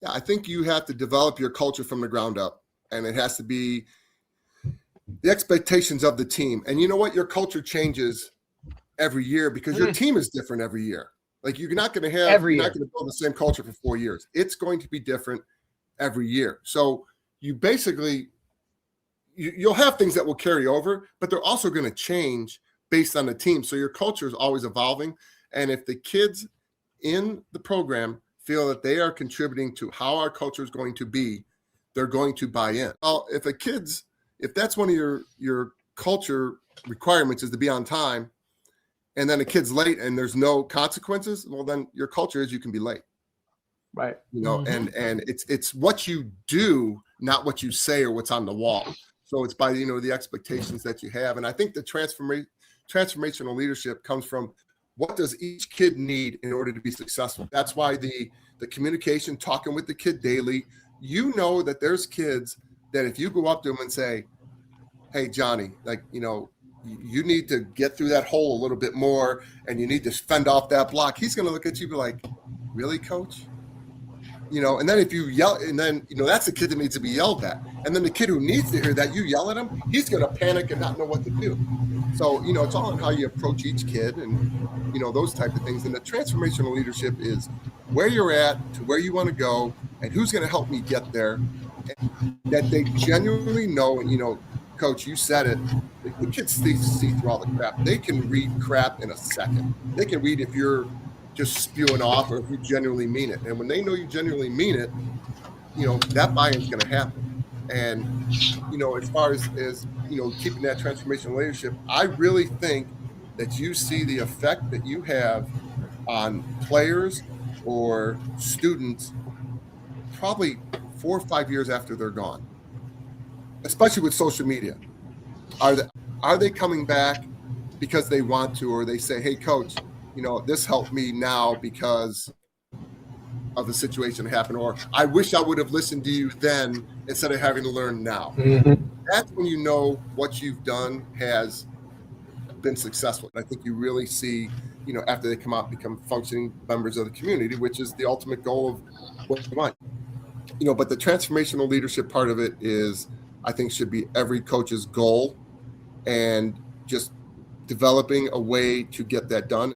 Yeah, I think you have to develop your culture from the ground up, and it has to be the expectations of the team. And you know what? Your culture changes every year because your team is different every year. Like you're not going to Every you're not year. going to build the same culture for 4 years. It's going to be different every year. So you basically you'll have things that will carry over, but they're also going to change based on the team. So your culture is always evolving. And if the kids in the program feel that they are contributing to how our culture is going to be, they're going to buy in. Well, if that's one of your culture requirements is to be on time, and then a kid's late and there's no consequences, well, then your culture is you can be late. Right. And it's what you do, not what you say or what's on the wall. So it's by the expectations that you have. And I think the transformational leadership comes from what does each kid need in order to be successful. That's why the communication, talking with the kid daily. That there's kids that if you go up to them and say, hey, Johnny, you need to get through that hole a little bit more and you need to fend off that block. He's going to look at you and be like, really, coach? And then if you yell, and then, that's the kid that needs to be yelled at. And then the kid who needs to hear that, you yell at him, he's going to panic and not know what to do. So, it's all in how you approach each kid and, those type of things. And the transformational leadership is where you're at to where you want to go and who's going to help me get there. And that they genuinely know, and, Coach, you said it, the kids see through all the crap. They can read crap in a second. They can read if you're just spewing off or if you genuinely mean it. And when they know you genuinely mean it, that buy-in is going to happen. And, as far as keeping that transformational leadership, I really think that you see the effect that you have on players or students probably 4 or 5 years after they're gone, especially with social media. Are they coming back because they want to, or they say, hey, coach, this helped me now because of the situation that happened, or I wish I would have listened to you then instead of having to learn now. That's when what you've done has been successful. And I think you really see, after they come out, become functioning members of the community, which is the ultimate goal of what you want. But the transformational leadership part of it is, I think, should be every coach's goal, and just developing a way to get that done.